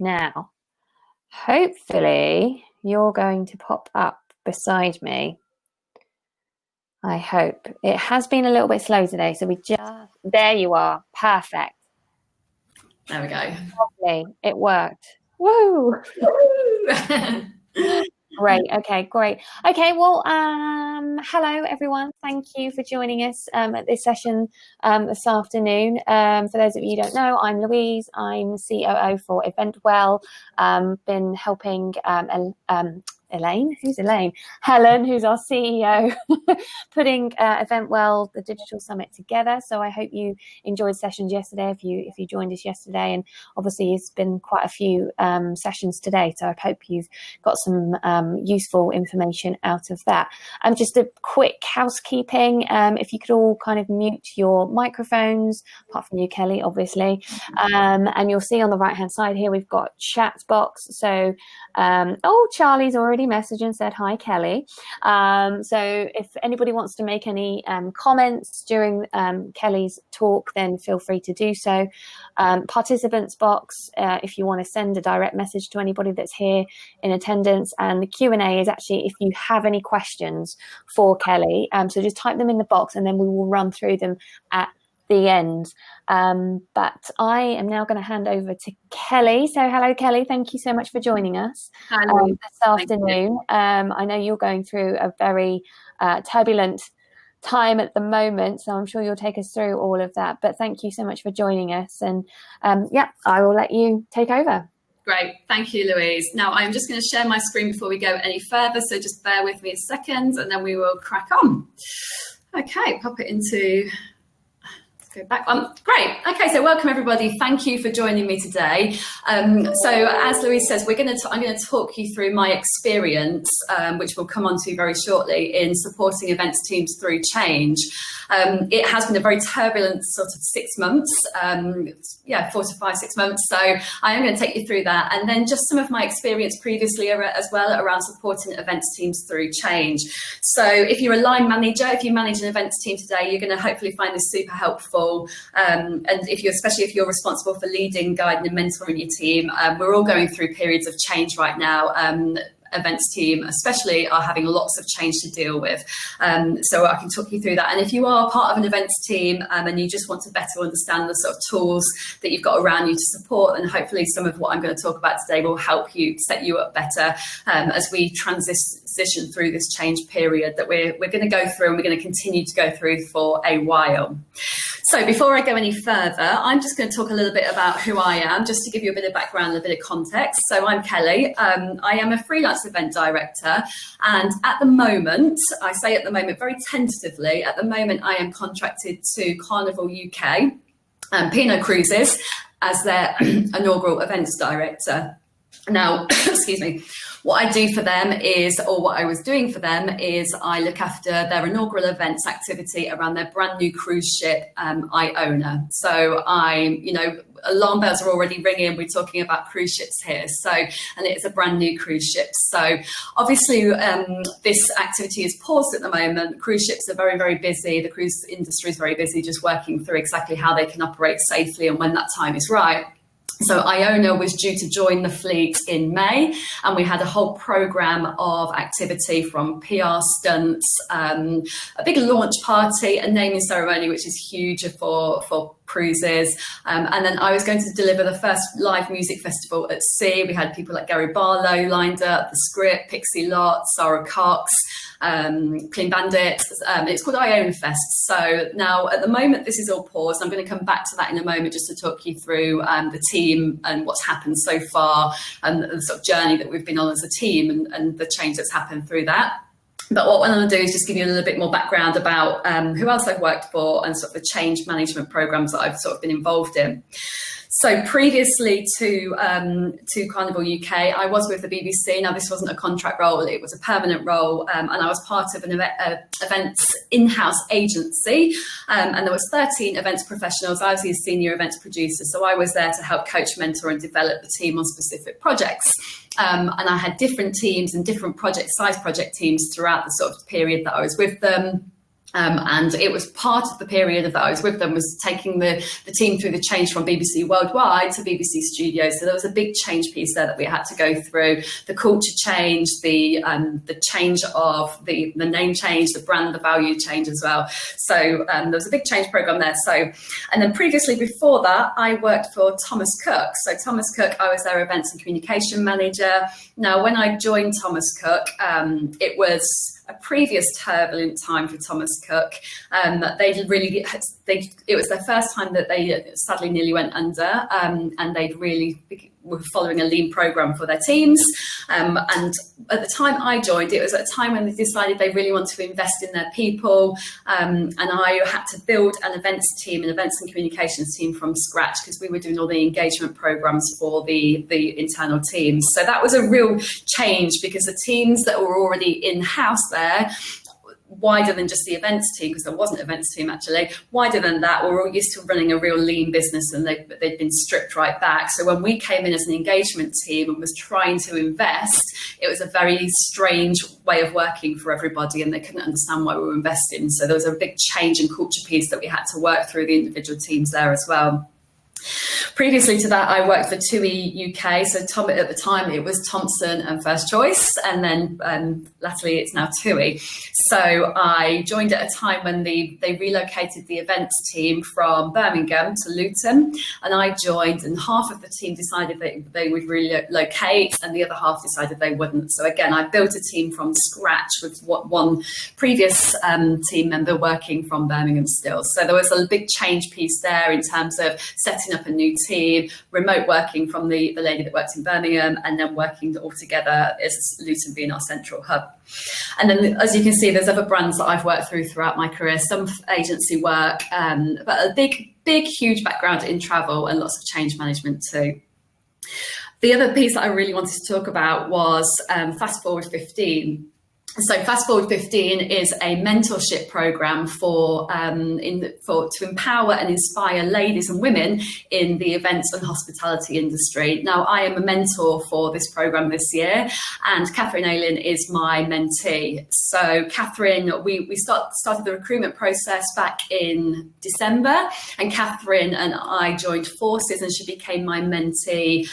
Now, hopefully you're going to pop up beside me. I hope. It has been a little bit slow today, so there you are. Perfect. There we go. Lovely. It worked. Woo! Great. Okay, great. Okay, well, hello everyone. Thank you for joining us at this session this afternoon. For those of you who don't know, I'm Louise. I'm COO for EventWell. Been helping Elaine, who's Elaine? Helen, who's our CEO, putting EventWell, the digital summit, together. So I hope you enjoyed sessions yesterday. If you joined us yesterday, and obviously it's been quite a few sessions today. So I hope you've got some useful information out of that. Just a quick housekeeping. If you could all kind of mute your microphones, apart from you, Kelly, obviously. And you'll see on the right-hand side here, we've got chat box. So, Charlie's already messaged and said, hi, Kelly. So if anybody wants to make any comments during Kelly's talk, then feel free to do so. Participants box, if you want to send a direct message to anybody that's here in attendance. And the Q&A is actually if you have any questions for Kelly. So just type them in the box and then we will run through them at the end. But I am now going to hand over to Kelly. So hello, Kelly. Thank you so much for joining us this afternoon. I know you're going through a very turbulent time at the moment, so I'm sure you'll take us through all of that. But thank you so much for joining us. And I will let you take over. Great. Thank you, Louise. Now, I'm just going to share my screen before we go any further. So just bear with me a second and then we will crack on. Okay, pop it into... Go back on. Great. Okay, so welcome everybody. Thank you for joining me today. So as Louise says, I'm going to talk you through my experience, which we'll come on to very shortly, in supporting events teams through change. It has been a very turbulent sort of 6 months, 4 to 5, 6 months. So I am going to take you through that, and then just some of my experience previously as well around supporting events teams through change. So if you're a line manager, if you manage an events team today, you're going to hopefully find this super helpful. And especially if you're responsible for leading, guiding and mentoring your team, we're all going through periods of change right now. Events team especially are having lots of change to deal with, so I can talk you through that. And if you are part of an events team and you just want to better understand the sort of tools that you've got around you to support, then hopefully some of what I'm going to talk about today will help you set you up better as we transition through this change period that we're going to go through, and we're going to continue to go through for a while. So before I go any further, I'm just going to talk a little bit about who I am, just to give you a bit of background, a bit of context. So I'm Kelly. I am a freelance event director, and at the moment, I say at the moment very tentatively, at the moment I am contracted to Carnival UK and P&O Cruises as their inaugural events director. Now, excuse me, what I do for them is, or what I was doing for them is, I look after their inaugural events activity around their brand new cruise ship, Iona. So alarm bells are already ringing. We're talking about cruise ships here. So, and it's a brand new cruise ship. So obviously this activity is paused at the moment. Cruise ships are very, very busy. The cruise industry is very busy, just working through exactly how they can operate safely and when that time is right. So Iona was due to join the fleet in May, and we had a whole programme of activity from PR stunts, a big launch party, a naming ceremony, which is huge for cruises. And then I was going to deliver the first live music festival at sea. We had people like Gary Barlow lined up, The Script, Pixie Lott, Sarah Cox, Clean Bandit. It's called Iona Fest. So now at the moment, this is all paused. I'm going to come back to that in a moment just to talk you through the team and what's happened so far, and the sort of journey that we've been on as a team, and the change that's happened through that. But what I want to do is just give you a little bit more background about who else I've worked for and sort of the change management programs that I've sort of been involved in. So previously to Carnival UK, I was with the BBC. Now, this wasn't a contract role, it was a permanent role, and I was part of an events in-house agency, and there was 13 events professionals. I was the senior events producer, so I was there to help coach, mentor and develop the team on specific projects. And I had different teams and different size project teams throughout the sort of period that I was with them. And it was part of the period that I was with them was taking the team through the change from BBC Worldwide to BBC Studios. So there was a big change piece there that we had to go through. The culture change, the change of the name change, the brand, the value change as well. So there was a big change program there. So, and then previously before that, I worked for Thomas Cook. So Thomas Cook, I was their events and communication manager. Now, when I joined Thomas Cook, it was a previous turbulent time for Thomas Cook. It was their first time that they sadly nearly went under, and they'd really were following a lean program for their teams. And at the time I joined, it was at a time when they decided they really wanted to invest in their people. And I had to build an events team, an events and communications team from scratch, because we were doing all the engagement programs for the internal teams. So that was a real change, because the teams that were already in-house there, wider than just the events team, because there wasn't an events team actually, wider than that, we're all used to running a real lean business, and they'd been stripped right back. So when we came in as an engagement team and was trying to invest, it was a very strange way of working for everybody, and they couldn't understand why we were investing. So there was a big change in culture piece that we had to work through the individual teams there as well. Previously to that, I worked for TUI UK. So at the time, it was Thompson and First Choice, and then latterly it's now TUI. So I joined at a time when they relocated the events team from Birmingham to Luton, and I joined, and half of the team decided that they would relocate, and the other half decided they wouldn't. So again, I built a team from scratch with one previous team member working from Birmingham still. So there was a big change piece there in terms of setting up a new team, remote working from the lady that worked in Birmingham, and then working all together as Luton being our central hub. And then, as you can see, there's other brands that I've worked through throughout my career, some agency work, but a big, huge background in travel and lots of change management too. The other piece that I really wanted to talk about was Fast Forward 15. So Fast Forward 15 is a mentorship program to empower and inspire ladies and women in the events and hospitality industry. Now, I am a mentor for this program this year, and Catherine Ayling is my mentee. So Catherine, we started the recruitment process back in December, and Catherine and I joined forces, and she became my mentee.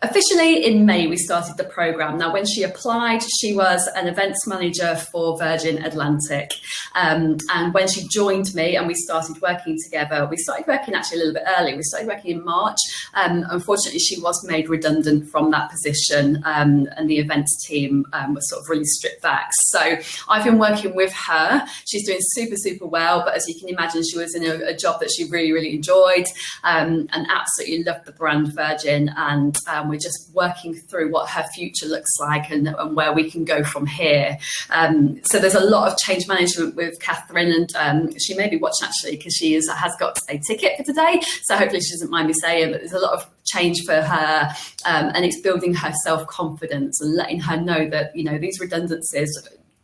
Officially in May, we started the program. Now, when she applied, she was an events manager for Virgin Atlantic. And when she joined me and we started working together, we started working actually a little bit early. We started working in March. Unfortunately, she was made redundant from that position, and the events team was sort of really stripped back. So I've been working with her. She's doing super, super well. But as you can imagine, she was in a job that she really, really enjoyed, and absolutely loved the brand Virgin. And we're just working through what her future looks like and where we can go from here. So there's a lot of change management with Catherine, and she may be watching actually, because she has got a ticket for today. So hopefully she doesn't mind me saying, but there's a lot of change for her, and it's building her self-confidence and letting her know that, you know, these redundancies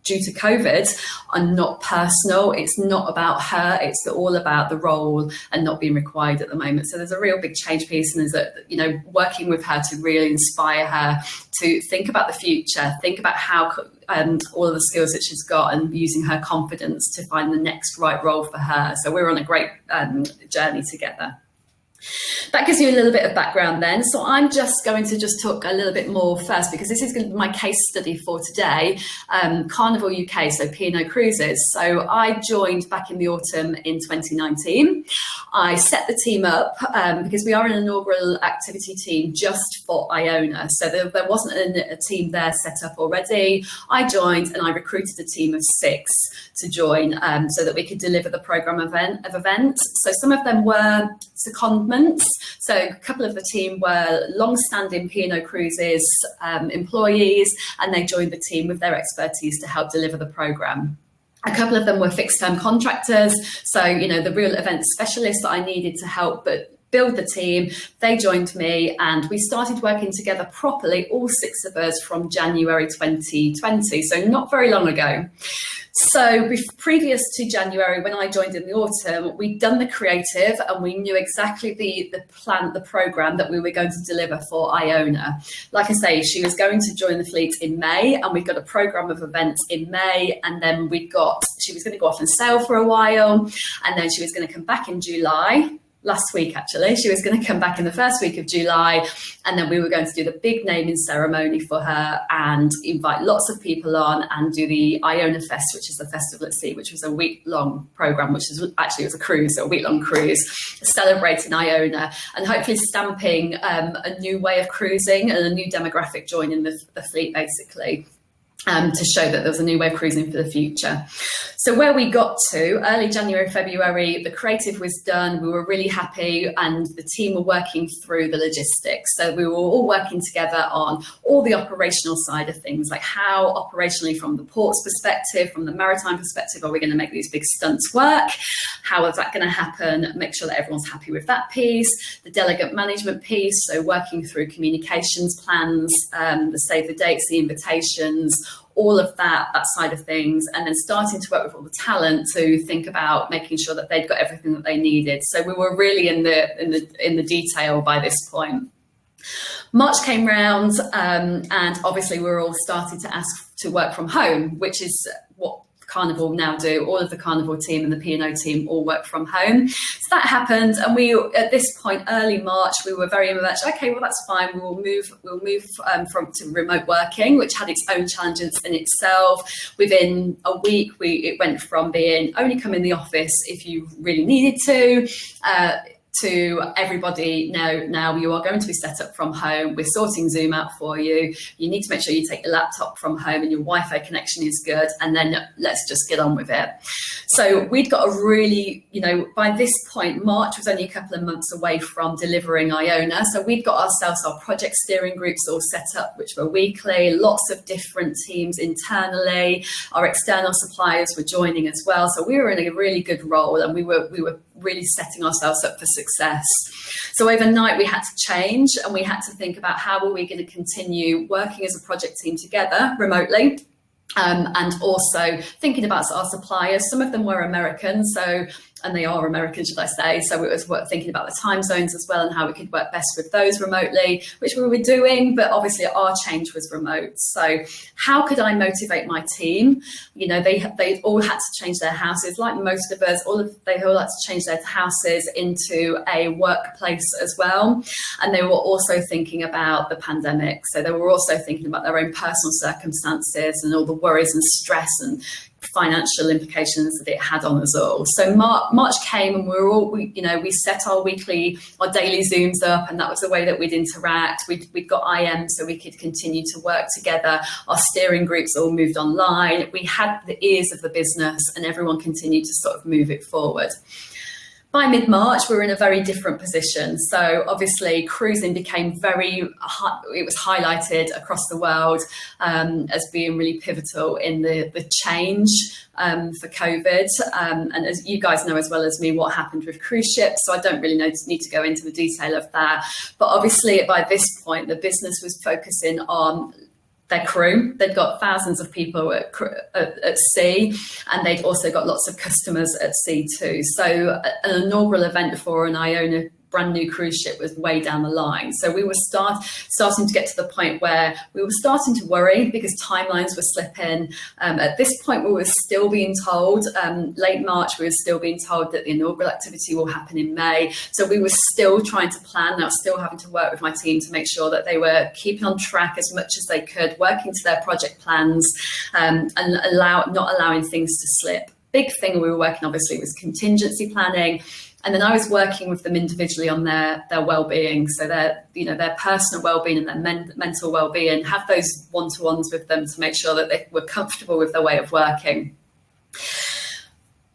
due to COVID are not personal. It's not about her. It's all about the role and not being required at the moment. So there's a real big change piece, and there's working with her to really inspire her to think about the future, think about how all of the skills that she's got, and using her confidence to find the next right role for her. So we're on a great journey together. That gives you a little bit of background then. So I'm just going to talk a little bit more first, because this is going to be my case study for today. Carnival UK, so P&O Cruises. So I joined back in the autumn in 2019. I set the team up because we are an inaugural activity team just for Iona. So there wasn't a team there set up already. I joined and I recruited a team of 6 to join so that we could deliver the programme of events. So some of them were secondments. So a couple of the team were long-standing P&O Cruises employees, and they joined the team with their expertise to help deliver the programme. A couple of them were fixed-term contractors, so, you know, the real event specialists that I needed to help, but build the team. They joined me and we started working together properly, all 6 of us, from January 2020, so not very long ago. So previous to January, when I joined in the autumn, we'd done the creative and we knew exactly the plan, the programme that we were going to deliver for Iona. Like I say, she was going to join the fleet in May, and we've got a programme of events in May, and then she was going to go off and sail for a while, and then she was going to come back in July. Last week, actually, she was going to come back in the first week of July, and then we were going to do the big naming ceremony for her and invite lots of people on and do the Iona Fest, which is the Festival at Sea, which was a week-long programme, which is actually, it was a cruise, so a week-long cruise, celebrating Iona and hopefully stamping a new way of cruising and a new demographic joining the fleet, basically. To show that there's a new way of cruising for the future. So where we got to, early January, February, the creative was done. We were really happy and the team were working through the logistics. So we were all working together on all the operational side of things, like how operationally from the port's perspective, from the maritime perspective, are we going to make these big stunts work? How is that going to happen? Make sure that everyone's happy with that piece. The delegate management piece, so working through communications plans, the save the dates, the invitations, all of that side of things, and then starting to work with all the talent to think about making sure that they'd got everything that they needed. So we were really in the detail by this point. March came round, and obviously we were all starting to ask to work from home, which is what Carnival now do. All of the Carnival team and the P&O team all work from home. So that happened, and we, at this point, early March, we were very much, okay, well, that's fine. We'll move to remote working, which had its own challenges in itself. Within a week, it went from being only come in the office if you really needed to everybody, now you are going to be set up from home. We're sorting Zoom out for you. You need to make sure you take your laptop from home and your Wi-Fi connection is good, and then let's just get on with it. So we'd got a really, by this point, March was only a couple of months away from delivering Iona. So we'd got ourselves our project steering groups all set up, which were weekly, lots of different teams internally. Our external suppliers were joining as well. So we were in a really good role, and we were really setting ourselves up for success. So overnight we had to change, and we had to think about how were we going to continue working as a project team together remotely, and also thinking about our suppliers. Some of them were American, and they are American, should I say. So it was thinking about the time zones as well and how we could work best with those remotely, which we were doing, but obviously our change was remote. So how could I motivate my team? They all had to change their houses. Like most of us, they all had to change their houses into a workplace as well. And they were also thinking about the pandemic. So they were also thinking about their own personal circumstances and all the worries and stress and financial implications that it had on us all. So March came, and we set our daily Zooms up, and that was the way that we'd interact. We'd got IM so we could continue to work together. Our steering groups all moved online. We had the ears of the business, and everyone continued to sort of move it forward. By mid-March, we were in a very different position. So obviously cruising became it was highlighted across the world as being really pivotal in the change for COVID. And as you guys know as well as me, what happened with cruise ships. So I don't really need to go into the detail of that. But obviously by this point, the business was focusing on their crew. They'd got thousands of people at sea, and they'd also got lots of customers at sea too. So an inaugural event for an Iona brand new cruise ship was way down the line. So we were starting to get to the point where we were starting to worry because timelines were slipping. At this point, we were still being told, late March, we were still being told that the inaugural activity will happen in May. So we were still trying to plan. I was still having to work with my team to make sure that they were keeping on track as much as they could, working to their project plans, and not allowing things to slip. Big thing we were working obviously was contingency planning. And then I was working with them individually on their well-being, so their personal well-being and their mental well-being, have those one-to-ones with them to make sure that they were comfortable with their way of working.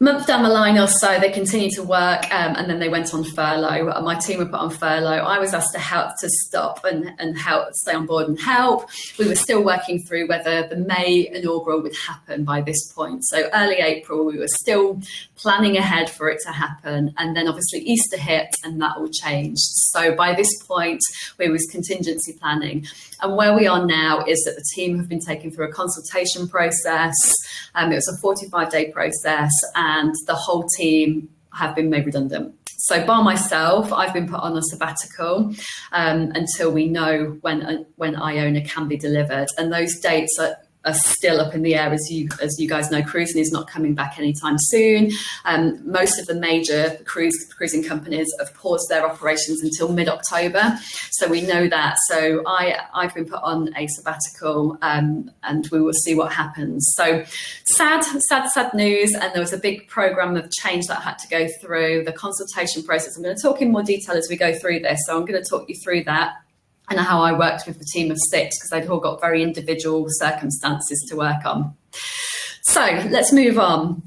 Month down the line or so, they continued to work, and then they went on furlough. My team were put on furlough. I was asked to help to stop and help, stay on board and help. We were still working through whether the May inaugural would happen by this point. So early April, we were still planning ahead for it to happen. And then obviously Easter hit and that all changed. So by this point, we was contingency planning. And where we are now is that the team have been taken through a consultation process. It was a 45-day process, and the whole team have been made redundant. So bar myself, I've been put on a sabbatical until we know when Iona can be delivered. And those dates are still up in the air. As you guys know, cruising is not coming back anytime soon. Most of the major cruising companies have paused their operations until mid-October. So we know that. So I've been put on a sabbatical, and we will see what happens. So sad news. And there was a big program of change that I had to go through, the consultation process. I'm going to talk in more detail as we go through this. So I'm going to talk you through that and how I worked with the team of 6, because they'd all got very individual circumstances to work on. So let's move on.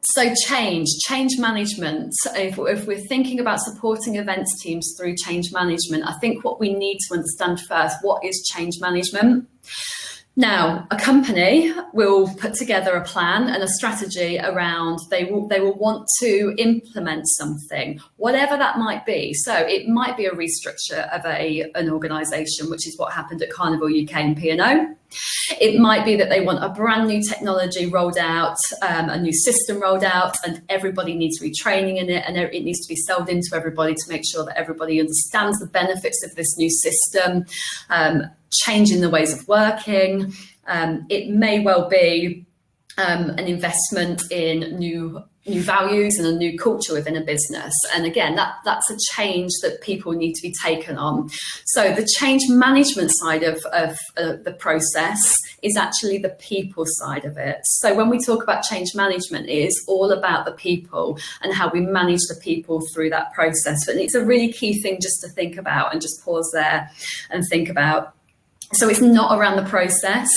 So change management. If we're thinking about supporting events teams through change management, I think what we need to understand first, what is change management? Now, a company will put together a plan and a strategy around, they will want to implement something, whatever that might be. So it might be a restructure of an organisation, which is what happened at Carnival UK and P&O. It might be that they want a brand new technology rolled out, a new system rolled out, and everybody needs retraining in it, and it needs to be sold into everybody to make sure that everybody understands the benefits of this new system, changing the ways of working. It may well be an investment in new values and a new culture within a business. And again, that's a change that people need to be taken on. So the change management side of the process is actually the people side of it. So when we talk about change management, it is all about the people and how we manage the people through that process. And it's a really key thing just to think about and just pause there and think about. So it's not around the process.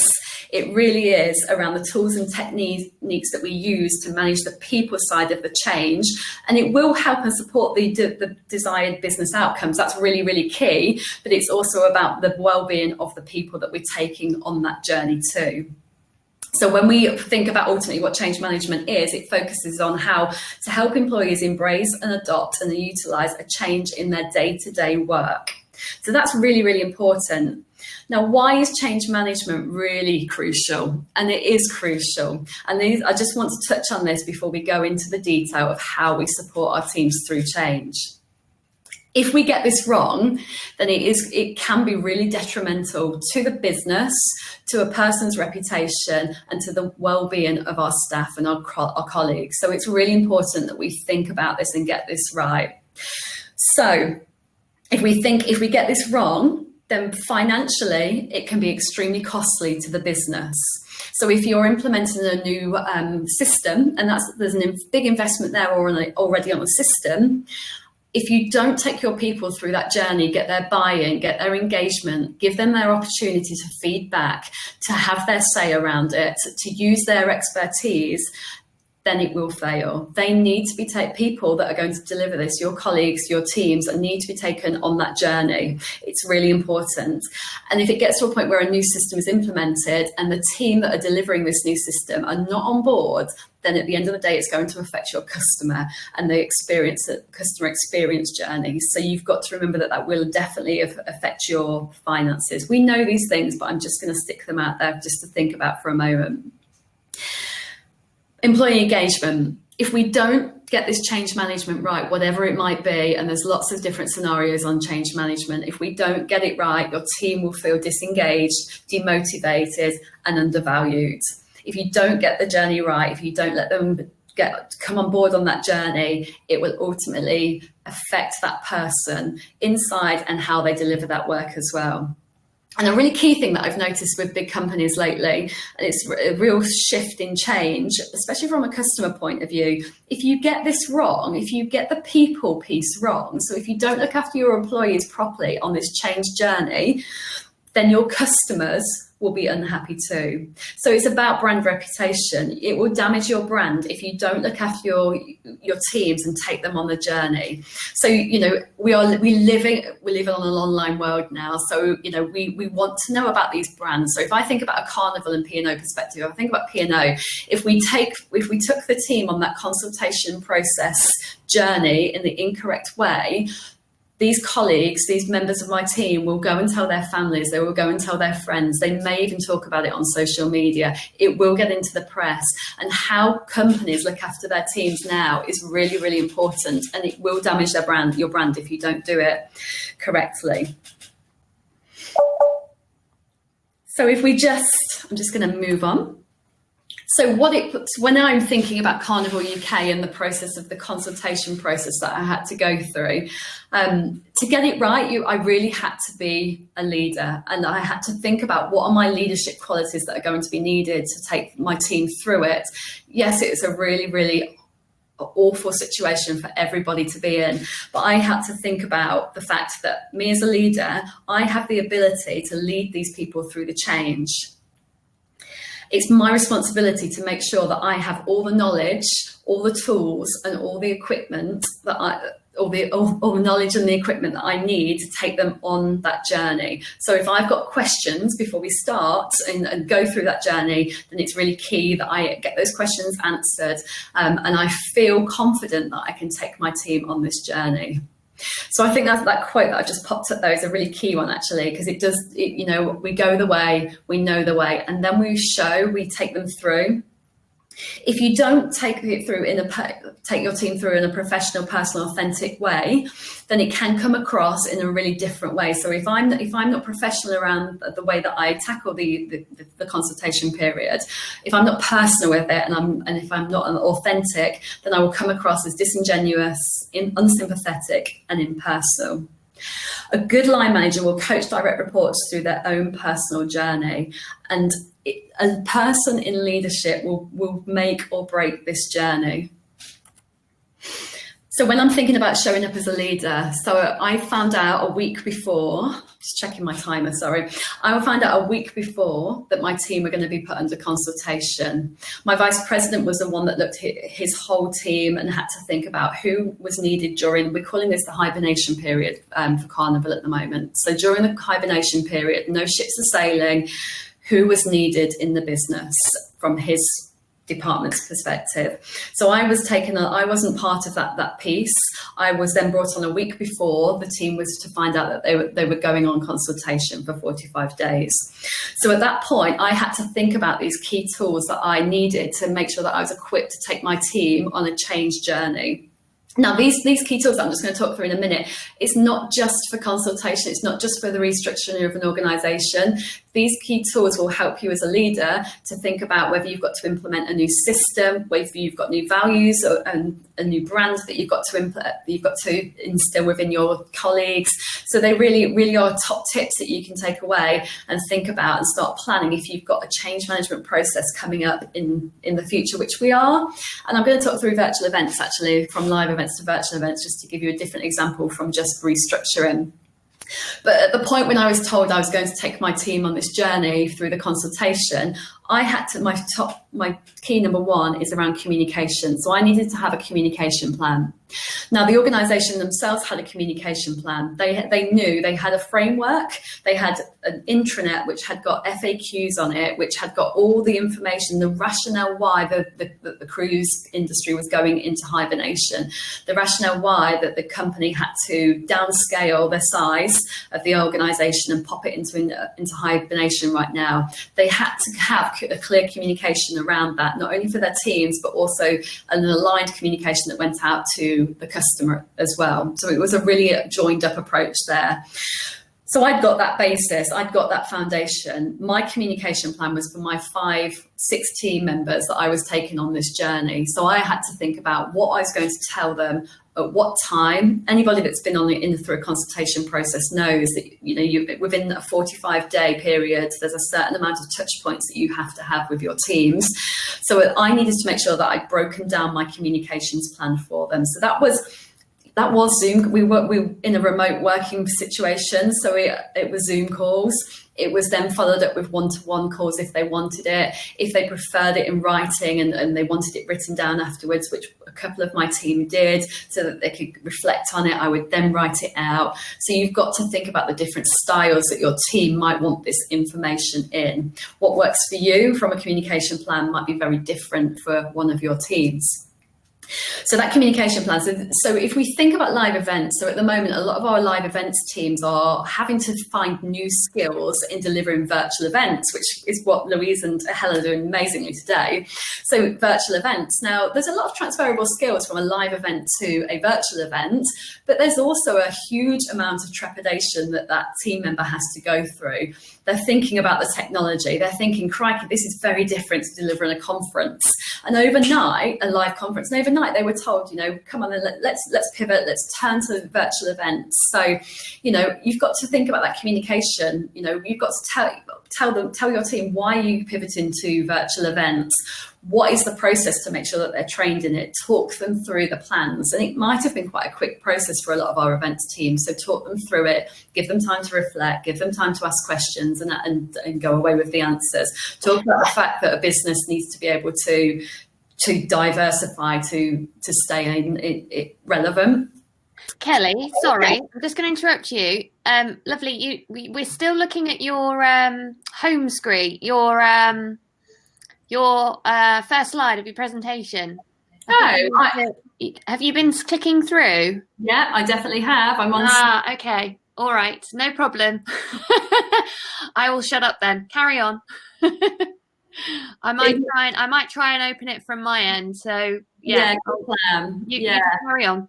It really is around the tools and techniques that we use to manage the people side of the change. And it will help and support the desired business outcomes. That's really, really key. But it's also about the well-being of the people that we're taking on that journey too. So when we think about ultimately what change management is, it focuses on how to help employees embrace and adopt and utilise a change in their day-to-day work. So that's really, really important. Now, why is change management really crucial? And it is crucial. And I just want to touch on this before we go into the detail of how we support our teams through change. If we get this wrong, then it can be really detrimental to the business, to a person's reputation, and to the well-being of our staff and our colleagues. So it's really important that we think about this and get this right. So if we get this wrong, then financially, it can be extremely costly to the business. So if you're implementing a new system, and there's a big investment there already on the system, if you don't take your people through that journey, get their buy-in, get their engagement, give them their opportunity to feedback, to have their say around it, to use their expertise, then it will fail. They need to be people that are going to deliver this, your colleagues, your teams, need to be taken on that journey. It's really important. And if it gets to a point where a new system is implemented and the team that are delivering this new system are not on board, then at the end of the day, it's going to affect your customer and the customer experience journey. So you've got to remember that will definitely affect your finances. We know these things, but I'm just going to stick them out there just to think about for a moment. Employee engagement. If we don't get this change management right, whatever it might be, and there's lots of different scenarios on change management, if we don't get it right, your team will feel disengaged, demotivated, and undervalued. If you don't get the journey right, if you don't let them come on board on that journey, it will ultimately affect that person inside and how they deliver that work as well. And a really key thing that I've noticed with big companies lately, and it's a real shift in change, especially from a customer point of view, if you get this wrong, if you get the people piece wrong, so if you don't look after your employees properly on this change journey, then your customers will be unhappy too. So it's about brand reputation. It will damage your brand if you don't look after your teams and take them on the journey. So, we're living on an online world now. So, we want to know about these brands. So if I think about a Carnival and P&O perspective, I think about P&O. If we took the team on that consultation process journey in the incorrect way, these colleagues, these members of my team will go and tell their families, they will go and tell their friends, they may even talk about it on social media. It will get into the press. And how companies look after their teams now is really, really important, and it will damage your brand if you don't do it correctly. So I'm just going to move on. So when I'm thinking about Carnival UK and the process of the consultation process that I had to go through, to get it right, I really had to be a leader, and I had to think about what are my leadership qualities that are going to be needed to take my team through it. Yes, it's a really, really awful situation for everybody to be in, but I had to think about the fact that me as a leader, I have the ability to lead these people through the change. It's my responsibility to make sure that I have all the knowledge, all the tools, and all the equipment all the knowledge and the equipment that I need to take them on that journey. So if I've got questions before we start and go through that journey, then it's really key that I get those questions answered, and I feel confident that I can take my team on this journey. So I think that quote that I just popped up there is a really key one, actually, because we go the way, we know the way, and then we take them through. If you don't take your team through in a professional, personal, authentic way, then it can come across in a really different way. So if I'm not professional around the way that I tackle the consultation period, if I'm not personal with it, and if I'm not authentic, then I will come across as disingenuous, unsympathetic, and impersonal. A good line manager will coach direct reports through their own personal journey, and a person in leadership will make or break this journey. So when I'm thinking about showing up as a leader, so I found out a week before, just checking my timer, sorry. I found out a week before that my team were going to be put under consultation. My vice president was the one that looked at his whole team and had to think about who was needed during, we're calling this the hibernation period for Carnival at the moment. So during the hibernation period, no ships are sailing, who was needed in the business from his department's perspective. So I wasn't part of that piece. I was then brought on a week before the team was to find out that they were going on consultation for 45 days. So at that point, I had to think about these key tools that I needed to make sure that I was equipped to take my team on a change journey. Now, these key tools that I'm just going to talk through in a minute, it's not just for consultation, it's not just for the restructuring of an organisation. These key tools will help you as a leader to think about whether you've got to implement a new system, whether you've got new values and a new brand that you've got to instill within your colleagues. So they really, really are top tips that you can take away and think about and start planning if you've got a change management process coming up in the future, which we are. And I'm going to talk through virtual events, actually, from live events to virtual events, just to give you a different example from just restructuring. But at the point when I was told I was going to take my team on this journey through the consultation, I had to, my key number one is around communication. So I needed to have a communication plan. Now, the organisation themselves had a communication plan. They knew they had a framework. They had an intranet which had got FAQs on it, which had got all the information, the rationale why the cruise industry was going into hibernation, the rationale why that the company had to downscale the size of the organisation and pop it into hibernation right now. They had to have a clear communication around that, not only for their teams, but also an aligned communication that went out to the customer as well. So it was a really joined up approach there. So I'd got that basis, I'd got that foundation. My communication plan was for my 5-6 team members that I was taking on this journey. So I had to think about what I was going to tell them at what time. Anybody that's been through a consultation process knows that within a 45-day period, there's a certain amount of touch points that you have to have with your teams. So I needed to make sure that I'd broken down my communications plan for them. So that was that was Zoom. We were in a remote working situation, so it was Zoom calls. It was then followed up with one-to-one calls if they wanted it. If they preferred it in writing and they wanted it written down afterwards, which a couple of my team did, so that they could reflect on it, I would then write it out. So you've got to think about the different styles that your team might want this information in. What works for you from a communication plan might be very different for one of your teams. So that communication plan. So if we think about live events, so at the moment, a lot of our live events teams are having to find new skills in delivering virtual events, which is what Louise and Helen are doing amazingly today. So virtual events. Now, there's a lot of transferable skills from a live event to a virtual event, but there's also a huge amount of trepidation that team member has to go through. They're thinking about the technology. They're thinking, crikey, this is very different to delivering a conference. And overnight, a live conference, and overnight they were told, come on, let's pivot, let's turn to virtual events. So, you've got to think about that communication. You've got to tell your team why you pivot into virtual events. What is the process to make sure that they're trained in it? Talk them through the plans. And it might have been quite a quick process for a lot of our events teams. So talk them through it, give them time to reflect, give them time to ask questions and go away with the answers. Talk about the fact that a business needs to be able to diversify, to stay relevant. Kelly, sorry, I'm just going to interrupt you. Lovely, we're still looking at your home screen, your first slide of your presentation. Have you been clicking through? Yeah, I definitely have. I'm on. Okay. All right. No problem. I will shut up then. Carry on. I might try and open it from my end. So yeah, good plan. You can carry on.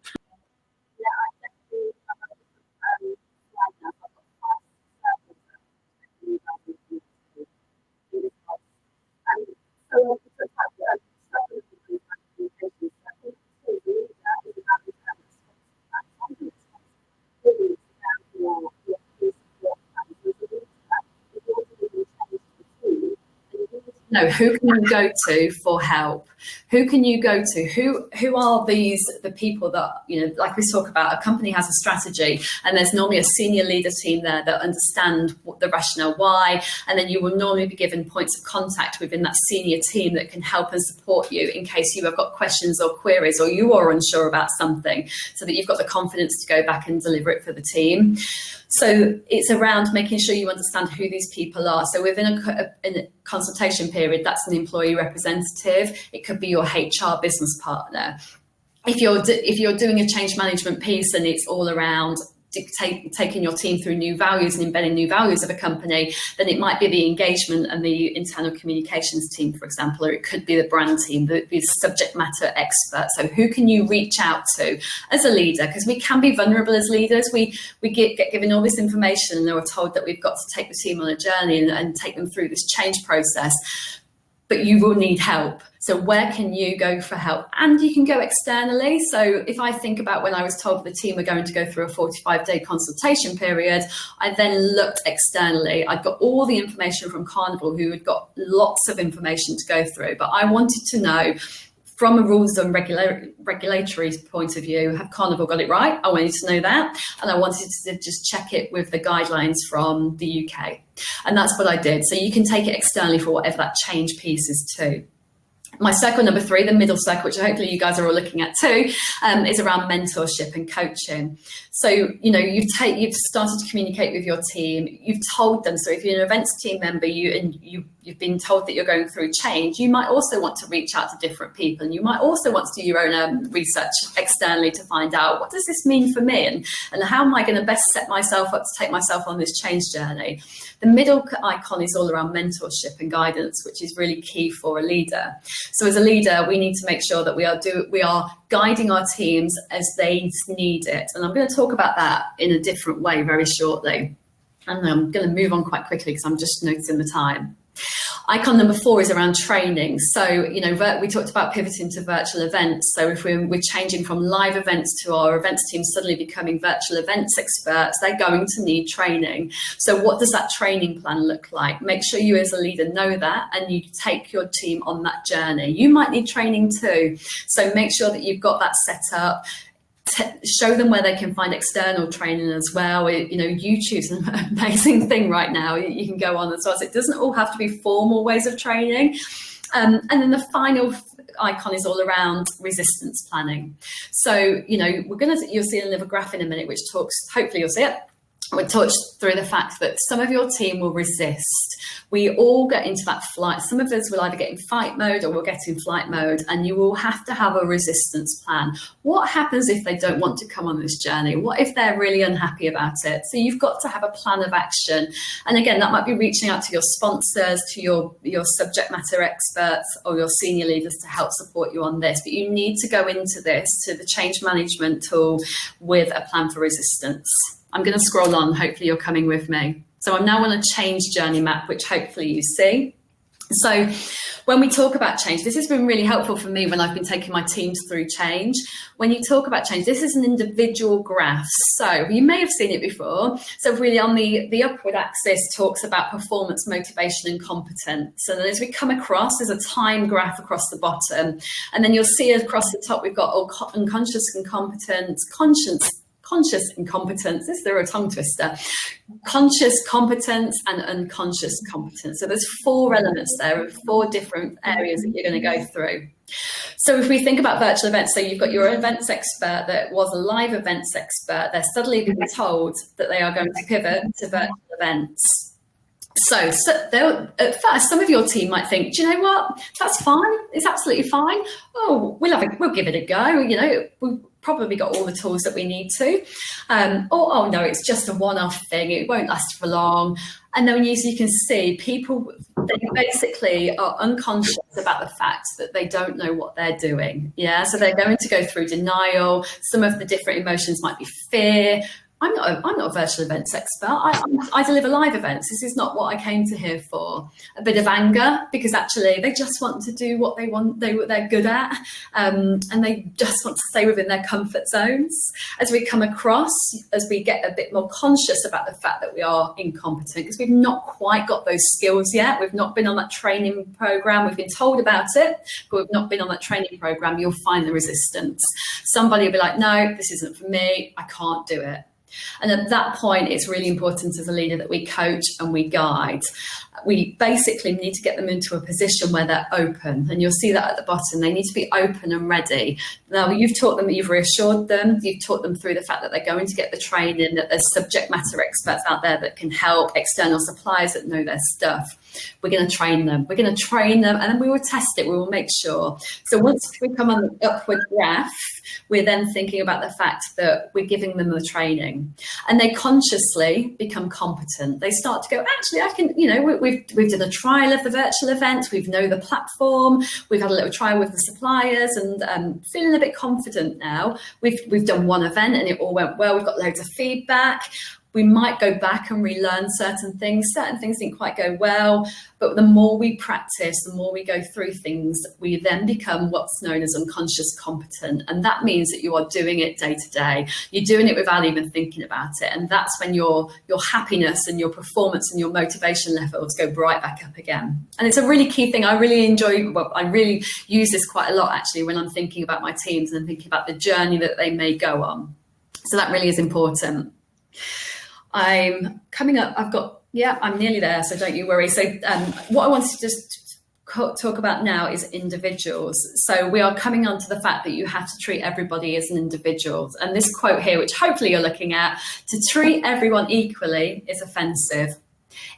No, who can you go to for help? Who can you go to? Who are the people that, like we talk about, a company has a strategy and there's normally a senior leader team there that understand the rationale why, and then you will normally be given points of contact within that senior team that can help and support you in case you have got questions or queries or you are unsure about something, so that you've got the confidence to go back and deliver it for the team. So it's around making sure you understand who these people are. So within a consultation period, that's an employee representative. It could be your HR business partner. If you're doing a change management piece and it's all around taking your team through new values and embedding new values of a company, then it might be the engagement and the internal communications team, for example, or it could be the brand team, the subject matter expert. So who can you reach out to as a leader? Because we can be vulnerable as leaders. We get given all this information and we're told that we've got to take the team on a journey and take them through this change process. But you will need help. So where can you go for help? And you can go externally. So if I think about when I was told the team were going to go through a 45-day consultation period, I then looked externally. I got all the information from Carnival, who had got lots of information to go through. But I wanted to know, from a rules and regulatory point of view, have Carnival got it right? I wanted to know that. And I wanted to just check it with the guidelines from the UK. And that's what I did. So you can take it externally for whatever that change piece is too. My circle number 3, the middle circle, which hopefully you guys are all looking at too, is around mentorship and coaching. So, you've started to communicate with your team. You've told them. So if you're an events team member, you've been told that you're going through change, you might also want to reach out to different people. And you might also want to do your own research externally to find out, what does this mean for me? And how am I going to best set myself up to take myself on this change journey? The middle icon is all around mentorship and guidance, which is really key for a leader. So as a leader, we need to make sure that we are guiding our teams as they need it. And I'm going to talk about that in a different way very shortly. And I'm going to move on quite quickly because I'm just noticing the time. Icon number 4 is around training. So, we talked about pivoting to virtual events. So if we're changing from live events to our events team suddenly becoming virtual events experts, they're going to need training. So what does that training plan look like? Make sure you as a leader know that and you take your team on that journey. You might need training too. So make sure that you've got that set up. show them where they can find external training as well. YouTube's an amazing thing right now. You can go on as well. So it doesn't all have to be formal ways of training. And then the final icon is all around resistance planning. So, you'll see another graph in a minute, which talks, hopefully you'll see it. We'll touch through the fact that some of your team will resist. We all get into that flight. Some of us will either get in fight mode or we'll get in flight mode, and you will have to have a resistance plan. What happens if they don't want to come on this journey? What if they're really unhappy about it? So you've got to have a plan of action. And again, that might be reaching out to your sponsors, to your subject matter experts or your senior leaders to help support you on this. But you need to go into this, to the change management tool, with a plan for resistance. I'm going to scroll on. Hopefully you're coming with me. So I'm now on a change journey map, which hopefully you see. So when we talk about change, this has been really helpful for me when I've been taking my teams through change. When you talk about change, this is an individual graph. So you may have seen it before. So really on the upward axis talks about performance, motivation and competence. And then as we come across, there's a time graph across the bottom. And then you'll see across the top, we've got unconscious incompetence, conscious incompetence. This is a tongue twister. Conscious competence and unconscious competence. So there's 4 elements there of 4 different areas that you're going to go through. So if we think about virtual events, so you've got your events expert that was a live events expert. They're suddenly being told that they are going to pivot to virtual events. So at first, some of your team might think, do you know what? That's fine. It's absolutely fine. Oh, we'll give it a go. We've probably got all the tools that we need to. Oh no, it's just a one-off thing. It won't last for long. And then you can see people, they basically are unconscious about the fact that they don't know what they're doing. Yeah, so they're going to go through denial. Some of the different emotions might be fear. I'm not a virtual events expert. I deliver live events. This is not what I came to here for. A bit of anger, because actually they just want to do what they want, they're good at, and they just want to stay within their comfort zones. As we come across, as we get a bit more conscious about the fact that we are incompetent, because we've not quite got those skills yet. We've not been on that training program. We've been told about it, but we've not been on that training program. You'll find the resistance. Somebody will be like, no, this isn't for me. I can't do it. And at that point, it's really important as a leader that we coach and we guide. We basically need to get them into a position where they're open. And you'll see that at the bottom. They need to be open and ready. Now, you've taught them, you've reassured them, you've taught them through the fact that they're going to get the training, that there's subject matter experts out there that can help, external suppliers that know their stuff. We're going to train them. We're going to train them, and then we will test it. We will make sure. So once we come on the upward graph, we're then thinking about the fact that we're giving them the training, and they consciously become competent. They start to go, actually, I can, we've done a trial of the virtual event. We know the platform. We've had a little trial with the suppliers, and feeling a bit confident now. We've done one event and it all went well. We've got loads of feedback. We might go back and relearn certain things. Certain things didn't quite go well, but the more we practice, the more we go through things, we then become what's known as unconscious competent. And that means that you are doing it day to day. You're doing it without even thinking about it. And that's when your happiness and your performance and your motivation levels go right back up again. And it's a really key thing. I really use this quite a lot, actually, when I'm thinking about my teams and thinking about the journey that they may go on. So that really is important. I'm coming up. I'm nearly there, so don't you worry. So what I wanted to just talk about now is individuals. So we are coming on to the fact that you have to treat everybody as an individual. And this quote here, which hopefully you're looking at, to treat everyone equally is offensive.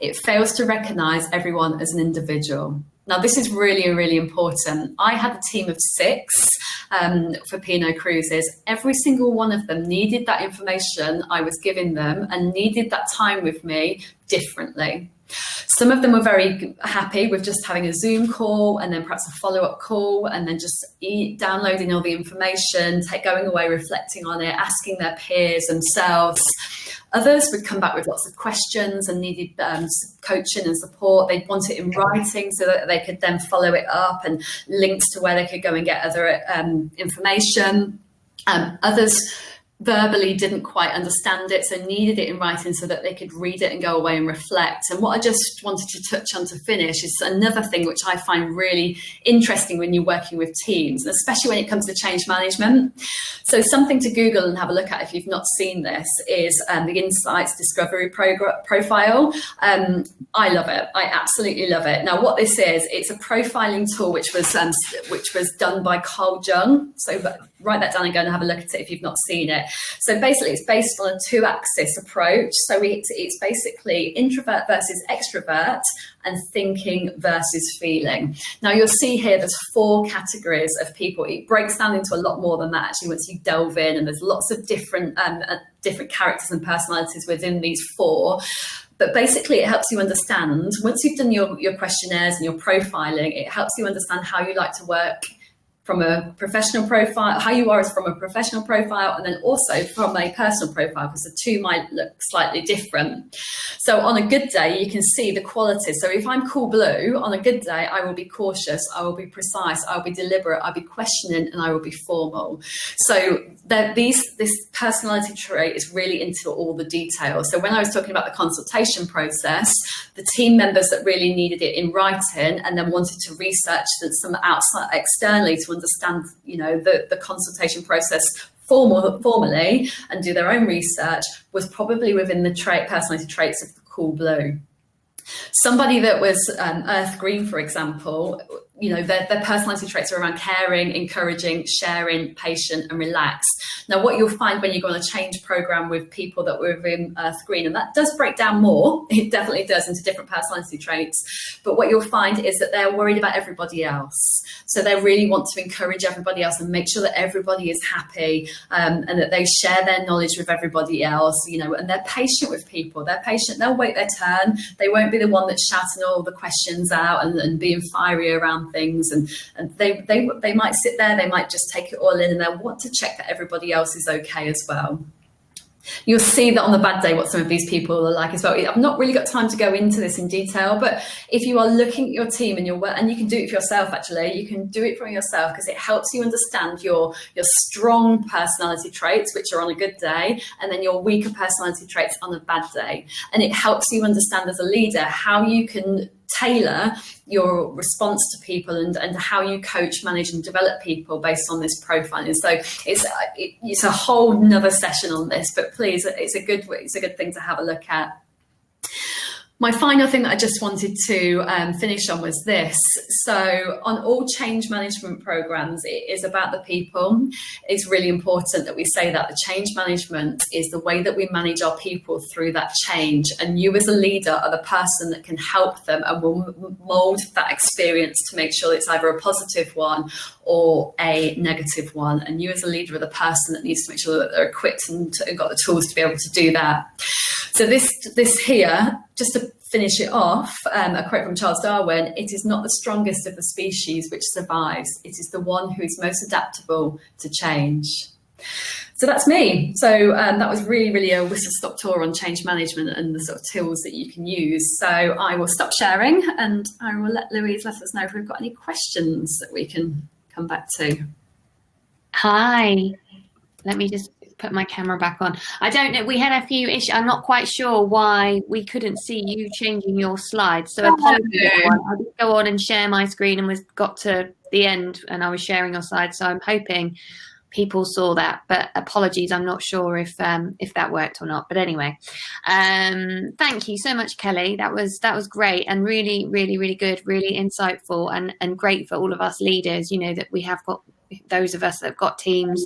It fails to recognise everyone as an individual. Now, this is really, really important. I had a team of 6 for P&O Cruises. Every single one of them needed that information I was giving them and needed that time with me differently. Some of them were very happy with just having a Zoom call and then perhaps a follow-up call and then just downloading all the information, going away, reflecting on it, asking their peers themselves. Others would come back with lots of questions and needed coaching and support. They'd want it in writing so that they could then follow it up and links to where they could go and get other information. Others verbally didn't quite understand it, so needed it in writing so that they could read it and go away and reflect. And what I just wanted to touch on to finish is another thing which I find really interesting when you're working with teams, especially when it comes to change management. So something to Google and have a look at if you've not seen this is the Insights Discovery Profile. I love it. I absolutely love it. Now, what this is, it's a profiling tool which was done by Carl Jung. So write that down and go and have a look at it if you've not seen it. So basically, it's based on a 2-axis approach. So it's basically introvert versus extrovert and thinking versus feeling. Now, you'll see here there's 4 categories of people. It breaks down into a lot more than that, actually, once you delve in, and there's lots of different characters and personalities within these 4. But basically, it helps you understand, once you've done your questionnaires and your profiling, it helps you understand how you like to work from a professional profile, how you are as from a professional profile, and then also from a personal profile, because the 2 might look slightly different. So on a good day, you can see the qualities. So if I'm cool blue, on a good day, I will be cautious, I will be precise, I'll be deliberate, I'll be questioning, and I will be formal. So this personality trait is really into all the details. So when I was talking about the consultation process, the team members that really needed it in writing and then wanted to research some outside externally to understand, the consultation process formally and do their own research was probably within the personality traits of the cool blue. Somebody that was earth green, for example, their personality traits are around caring, encouraging, sharing, patient, and relaxed. Now, what you'll find when you go on a change program with people that were in earth green, and that does break down more, it definitely does, into different personality traits. But what you'll find is that they're worried about everybody else. So they really want to encourage everybody else and make sure that everybody is happy, and that they share their knowledge with everybody else, and they're patient with people. They're patient. They'll wait their turn. They won't be the one that's shouting all the questions out and being fiery around things, and they might sit there, they might just take it all in, and they'll want to check that everybody else is okay as well. You'll see that on the bad day what some of these people are like as well. I've not really got time to go into this in detail, but if you are looking at your team and you can do it for yourself, actually, you can do it for yourself, because it helps you understand your strong personality traits, which are on a good day, and then your weaker personality traits on a bad day. And it helps you understand as a leader how you can tailor your response to people and how you coach, manage, and develop people based on this profiling. So it's a whole nother session on this, but please, it's a good thing to have a look at. My final thing that I just wanted to finish on was this. So on all change management programs, it is about the people. It's really important that we say that the change management is the way that we manage our people through that change. And you as a leader are the person that can help them and will mold that experience to make sure it's either a positive one or a negative one. And you as a leader are the person that needs to make sure that they're equipped and got the tools to be able to do that. So this here, just to finish it off, a quote from Charles Darwin: "It is not the strongest of the species which survives, it is the one who is most adaptable to change." So that's me. So that was really a whistle-stop tour on change management and the sort of tools that you can use. So I will stop sharing and I will let Louise let us know if we've got any questions that we can come back to. Hi, let me just put my camera back on. I don't know, we had a few issues. I'm not quite sure why we couldn't see you changing your slides. So I did go on and share my screen and got to the end and I was sharing your slides. So I'm hoping people saw that, but apologies, I'm not sure if that worked or not. But anyway, thank you so much, Kelly. That was great and really good, really insightful and great for all of us leaders, that we have got those of us that have got teams,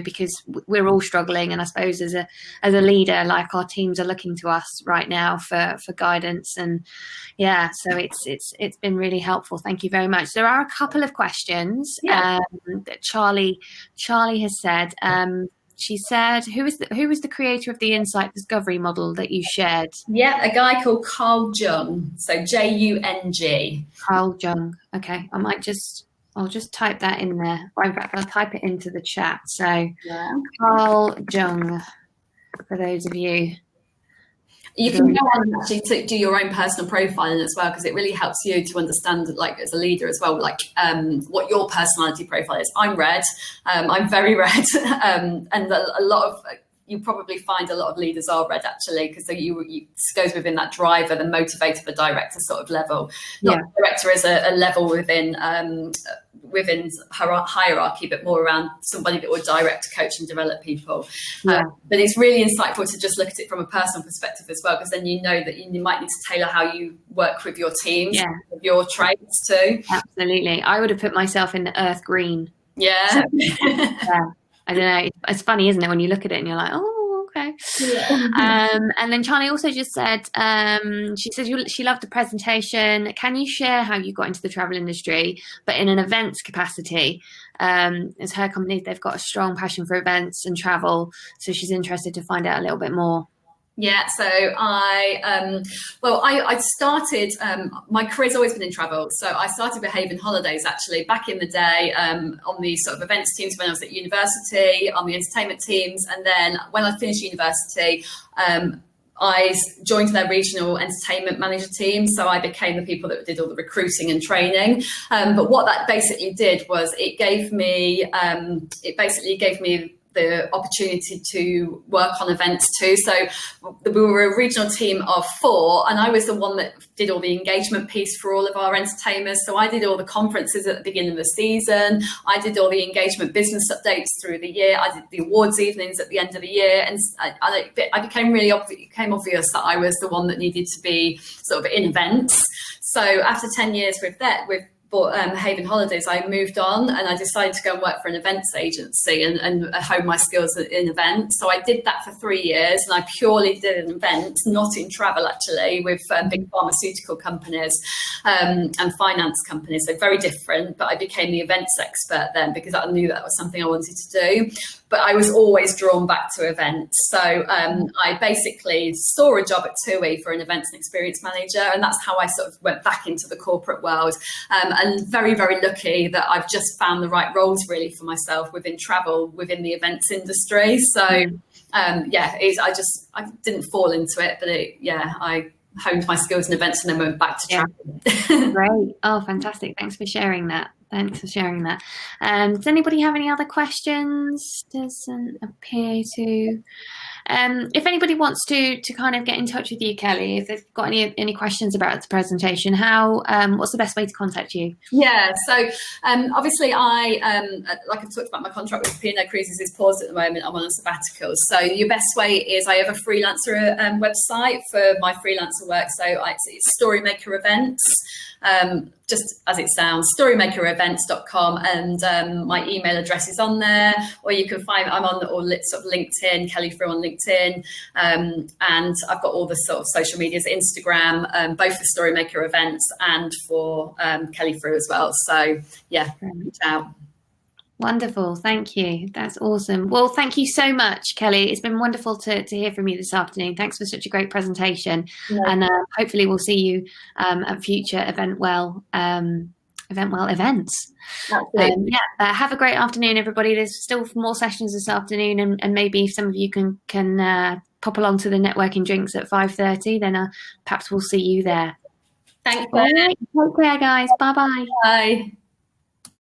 because we're all struggling. And I suppose as a leader, like, our teams are looking to us right now for guidance. And yeah, so it's been really helpful. Thank you very much. There are a couple of questions that Charlie has said. She said, who was the creator of the insight discovery model that you shared? Yeah, a guy called Carl Jung. So Jung. Carl Jung. Okay, I'll just type that in there. Or in fact, I'll type it into the chat. So Carl Jung, for those of you. You can go on and actually to do your own personal profiling as well, because it really helps you to understand, like as a leader as well, like what your personality profile is. I'm red, I'm very red, and a lot of, you probably find a lot of leaders are red actually, because it goes within that driver, the motivator, the director sort of level. Not director as a level within hierarchy, but more around somebody that will direct, coach and develop people. But it's really insightful to just look at it from a personal perspective as well, because then you know that you might need to tailor how you work with your teams, with your traits too. Absolutely. I would have put myself in the earth green. Yeah. So, I don't know. It's funny, isn't it, when you look at it and you're like, oh, okay. And then Charlie also just said, she says she loved the presentation. Can you share how you got into the travel industry, but in an events capacity? As her company, they've got a strong passion for events and travel. So she's interested to find out a little bit more. Yeah, so I started, my career's always been in travel. So I started with Haven Holidays actually back in the day, on the sort of events teams when I was at university, on the entertainment teams. And then when I finished university, I joined their regional entertainment manager team. So I became the people that did all the recruiting and training. But what that basically did was it basically gave me the opportunity to work on events too. So we were a regional team of 4, and I was the one that did all the engagement piece for all of our entertainers. So I did all the conferences at the beginning of the season. I did all the engagement business updates through the year. I did the awards evenings at the end of the year. And it became obvious that I was the one that needed to be sort of in events. So after 10 years with Haven Holidays, I moved on and I decided to go and work for an events agency and hone my skills in events. So I did that for 3 years, and I purely did an event, not in travel actually, with big pharmaceutical companies and finance companies. So very different, but I became the events expert then because I knew that was something I wanted to do. But I was always drawn back to events. So I basically saw a job at TUI for an events and experience manager, and that's how I sort of went back into the corporate world. And very, very lucky that I've just found the right roles really for myself within travel, within the events industry. So I didn't fall into it, but I honed my skills in events and then went back to travel. Great. Oh, fantastic. Thanks for sharing that. Does anybody have any other questions? Doesn't appear to. If anybody wants to kind of get in touch with you, Kelly, if they've got any questions about the presentation, what's the best way to contact you? Yeah, so obviously like I've talked about, my contract with P&O Cruises is paused at the moment. I'm on a sabbatical. So your best way is I have a freelancer website for my freelancer work. So it's Storymaker Events. Just as it sounds, storymakerevents.com, and my email address is on there, or you can find I'm on sort of LinkedIn, Kelly Frew on LinkedIn, and I've got all the sort of social medias, Instagram, both for Storymaker Events and for Kelly Frew as well. So yeah, reach out. Wonderful. Thank you. That's awesome. Well, thank you so much, Kelly. It's been wonderful to hear from you this afternoon. Thanks for such a great presentation. Yeah. And hopefully we'll see you at future EventWell events. Have a great afternoon, everybody. There's still more sessions this afternoon, and maybe some of you can pop along to the networking drinks at 5:30. Then perhaps we'll see you there. Thanks. All right. Take care, guys. Bye-bye. Bye.